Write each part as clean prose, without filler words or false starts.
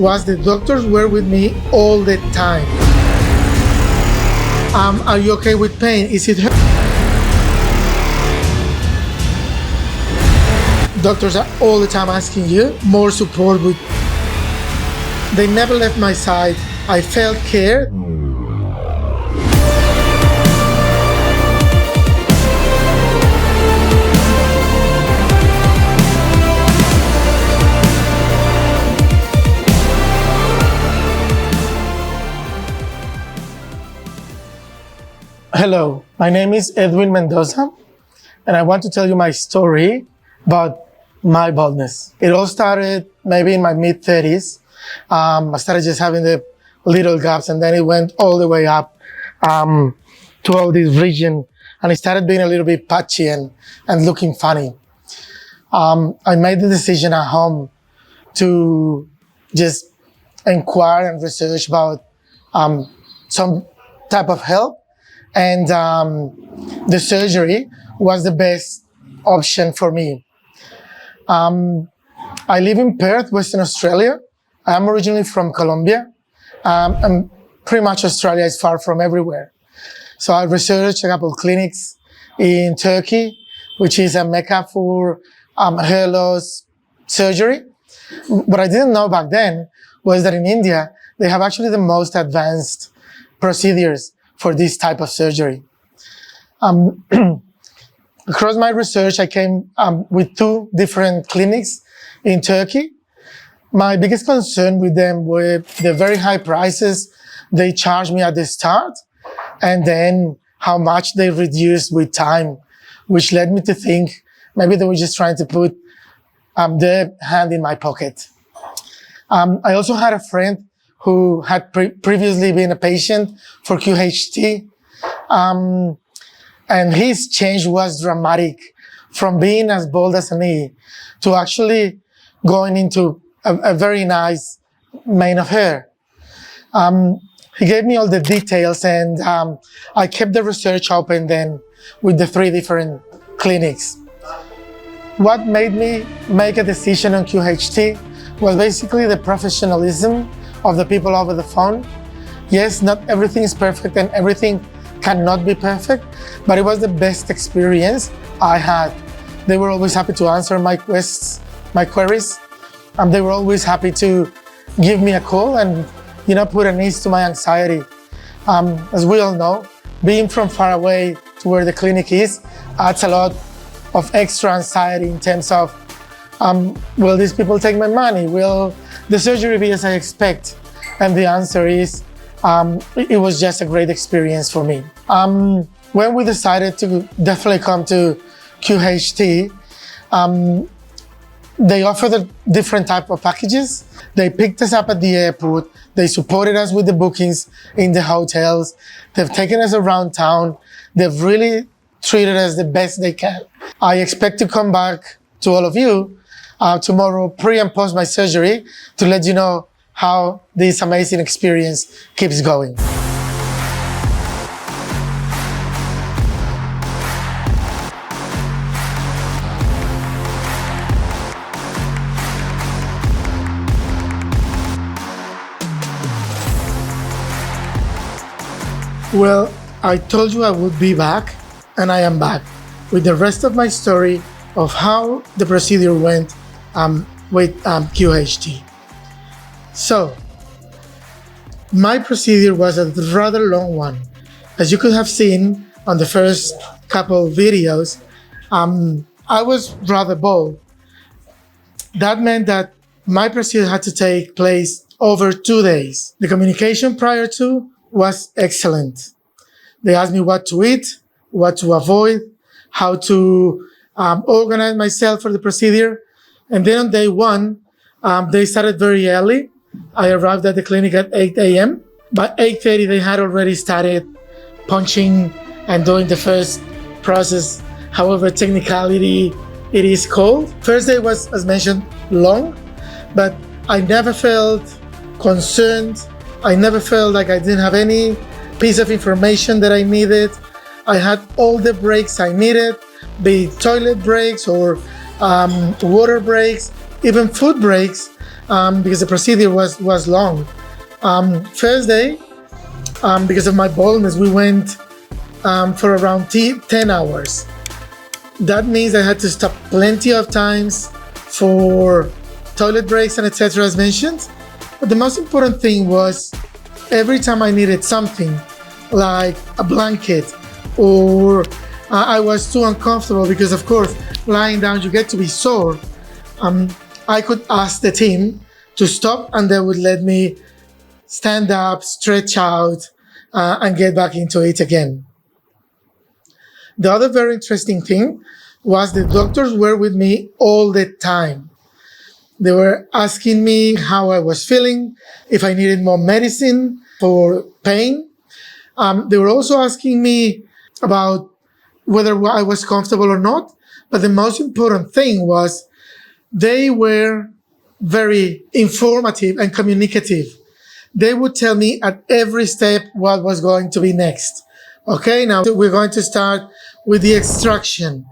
was the doctors were with me all the time. Are you okay with pain? Is it hurt? Doctors are all the time asking you more support with. They never left my side. I felt cared. Hello, my name is Edwin Mendoza, and I want to tell you my story about my baldness. It all started maybe in my mid-30s. I started just having the little gaps, and then it went all the way up to all this region, and it started being a little bit patchy and looking funny. I made the decision at home to just inquire and research about some type of help. And the surgery was the best option for me. I live in Perth, Western Australia. I'm originally from Colombia. And pretty much Australia is far from everywhere. So I researched a couple of clinics in Turkey, which is a mecca for hair loss surgery. What I didn't know back then was that in India, they have actually the most advanced procedures for this type of surgery. Across my research, I came with 2 different clinics in Turkey. My biggest concern with them were the very high prices they charged me at the start, and then how much they reduced with time, which led me to think maybe they were just trying to put their hand in my pocket. I also had a friend who had previously been a patient for QHT. And his change was dramatic from being as bald as me to actually going into a very nice mane of hair. He gave me all the details, and I kept the research open then with the 3 different clinics. What made me make a decision on QHT was basically the professionalism of the people over the phone. Yes, not everything is perfect and everything cannot be perfect, but it was the best experience I had. They were always happy to answer my queries. They were always happy to give me a call and, put an ease to my anxiety. As we all know, being from far away to where the clinic is adds a lot of extra anxiety in terms of, will these people take my money? Will the surgery be as I expect? And the answer is, it was just a great experience for me. When we decided to definitely come to QHT, they offered a different type of packages. They picked us up at the airport. They supported us with the bookings in the hotels. They've taken us around town. They've really treated us the best they can. I expect to come back to all of you tomorrow, pre and post my surgery, to let you know how this amazing experience keeps going. Well, I told you I would be back, and I am back with the rest of my story of how the procedure went with QHT. So, my procedure was a rather long one. As you could have seen on the first couple of videos, I was rather bald. That meant that my procedure had to take place over 2 days. The communication prior to was excellent. They asked me what to eat, what to avoid, how to organize myself for the procedure. And then on day 1, they started very early. I arrived at the clinic at 8 a.m. By 8:30, they had already started punching and doing the first process, however technicality it is called. First day was, as mentioned, long, but I never felt concerned. I never felt like I didn't have any piece of information that I needed. I had all the breaks I needed, be it toilet breaks or water breaks, even food breaks. because the procedure was long. First day, because of my baldness, we went for around 10 hours. That means I had to stop plenty of times for toilet breaks and etc. as mentioned. But the most important thing was every time I needed something like a blanket or I was too uncomfortable because of course lying down you get to be sore, I could ask the team to stop and they would let me stand up, stretch out, and get back into it again. The other very interesting thing was the doctors were with me all the time. They were asking me how I was feeling, if I needed more medicine for pain. They were also asking me about whether I was comfortable or not. But the most important thing was they were very informative and communicative. They would tell me at every step what was going to be next. Okay, now we're going to start with the extraction.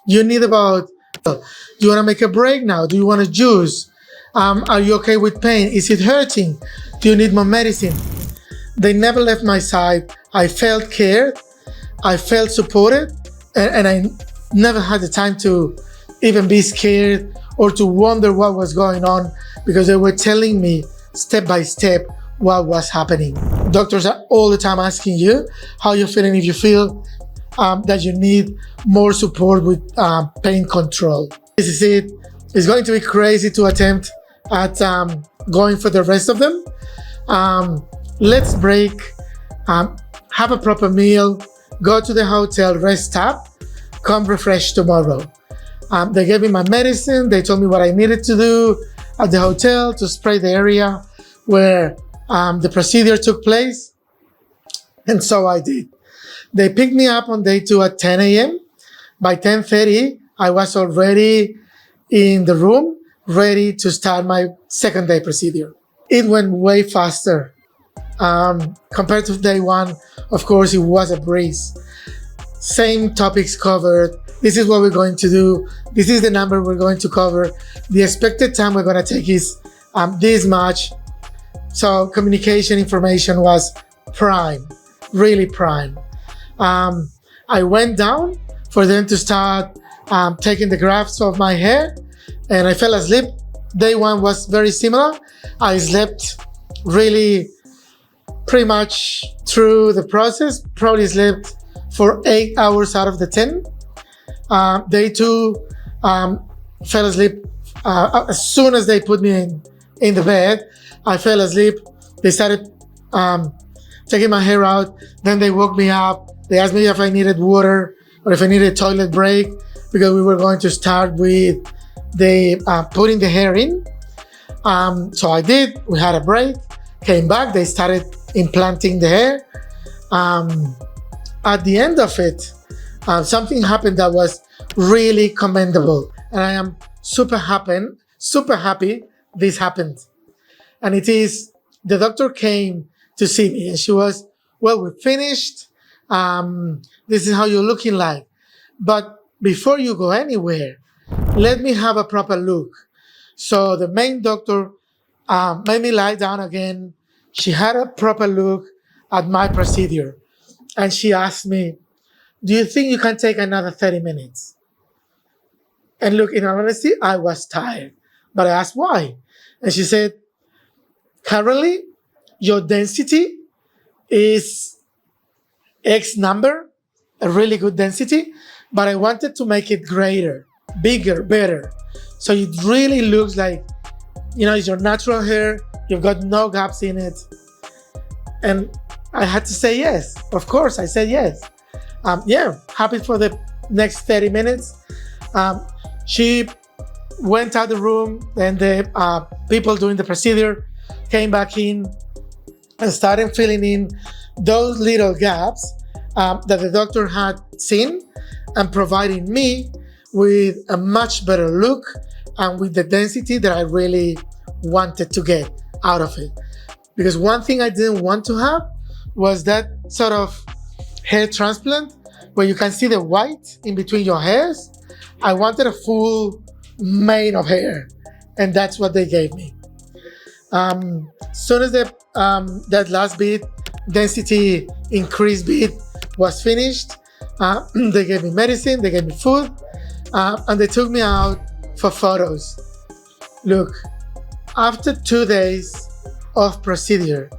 You need about, do you want to make a break now? Do you want a juice? Are you okay with pain? Is it hurting? Do you need more medicine? They never left my side. I felt cared. I felt supported. And I never had the time to even be scared or to wonder what was going on because they were telling me step by step what was happening. Doctors are all the time asking you how you're feeling, if you feel that you need more support with pain control. This is it. It's going to be crazy to attempt at going for the rest of them. Let's break, have a proper meal, go to the hotel, rest up, come refreshed tomorrow. They gave me my medicine. They told me what I needed to do at the hotel to spray the area where the procedure took place. And so I did. They picked me up on day 2 at 10 a.m. By 10:30, I was already in the room, ready to start my second day procedure. It went way faster. Compared to day 1, of course, it was a breeze. Same topics covered. This is what we're going to do. This is the number we're going to cover. The expected time we're going to take is this much. So communication information was prime, really prime. I went down for them to start taking the grafts of my hair and I fell asleep. Day 1 was very similar. I slept really pretty much through the process, probably slept for 8 hours out of the 10. Day 2, fell asleep as soon as they put me in the bed. I fell asleep. They started taking my hair out. Then they woke me up. They asked me if I needed water or if I needed a toilet break because we were going to start with putting the hair in. So I did. We had a break. Came back. They started implanting the hair. At the end of it, something happened that was really commendable. And I am super happy this happened. And it is, the doctor came to see me and she was, well, we're finished. This is how you're looking like. But before you go anywhere, let me have a proper look. So the main doctor made me lie down again. She had a proper look at my procedure. And she asked me, do you think you can take another 30 minutes? And look, in all honesty, I was tired. But I asked why. And she said, currently, your density is X number, a really good density, but I wanted to make it greater, bigger, better. So it really looks like, it's your natural hair, you've got no gaps in it. And I had to say yes. Of course, I said yes. Happy for the next 30 minutes. She went out the room and the people doing the procedure came back in and started filling in those little gaps that the doctor had seen and providing me with a much better look and with the density that I really wanted to get out of it. Because one thing I didn't want to have was that sort of hair transplant where you can see the white in between your hairs. I wanted a full mane of hair, and that's what they gave me. Soon as that last bit, density increase bit was finished, they gave me medicine, they gave me food, and they took me out for photos. Look, after 2 days of procedure,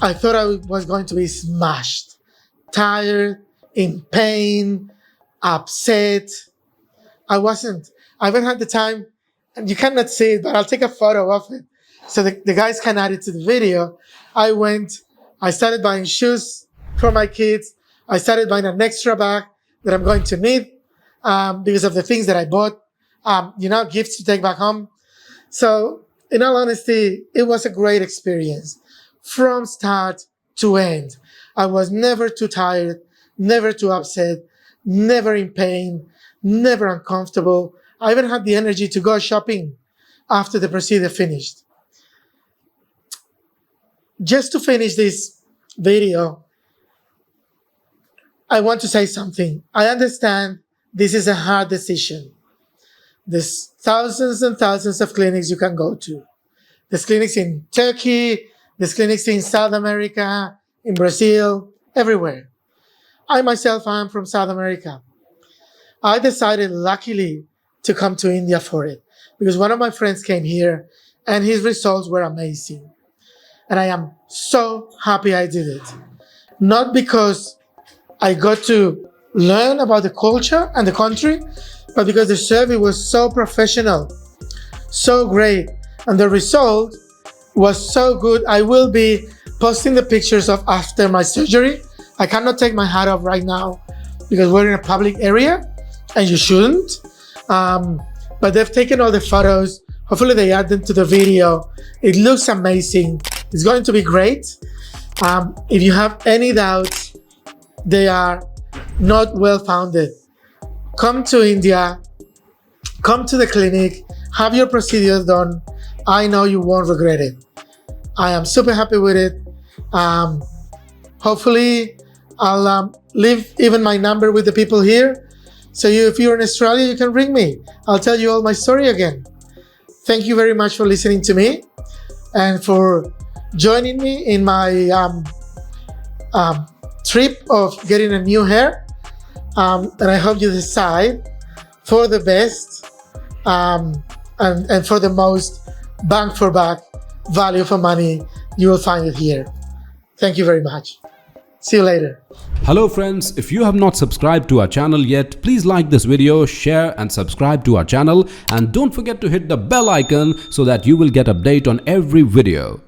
I thought I was going to be smashed, tired, in pain, upset. I wasn't. I haven't had the time, and you cannot see it, but I'll take a photo of it so the guys can add it to the video. I started buying shoes for my kids. I started buying an extra bag that I'm going to need because of the things that I bought, gifts to take back home. So, in all honesty, it was a great experience from start to end. I was never too tired, never too upset, never in pain, never uncomfortable. I even had the energy to go shopping after the procedure finished. Just to finish this video, I want to say something. I understand this is a hard decision. There's thousands and thousands of clinics you can go to. There's clinics in Turkey, there's clinics in South America, in Brazil, everywhere. I myself am from South America. I decided, luckily, to come to India for it because one of my friends came here and his results were amazing. And I am so happy I did it. Not because I got to learn about the culture and the country, but because the survey was so professional, so great, and the result was so good. I will be posting the pictures of after my surgery. I cannot take my hat off right now because we're in a public area and you shouldn't. But they've taken all the photos. Hopefully they add them to the video. It looks amazing. It's going to be great. If you have any doubts, they are not well founded. Come to India, come to the clinic, have your procedure done. I know you won't regret it. I am super happy with it. Hopefully I'll leave even my number with the people here. So if you're in Australia, you can ring me. I'll tell you all my story again. Thank you very much for listening to me and for joining me in my trip of getting a new hair. And I hope you decide for the best and for the most bang for buck, value for money. You will find it here. Thank you very much. See you later. Hello friends, if you have not subscribed to our channel yet, please like this video, share and subscribe to our channel, and don't forget to hit the bell icon so that you will get update on every video.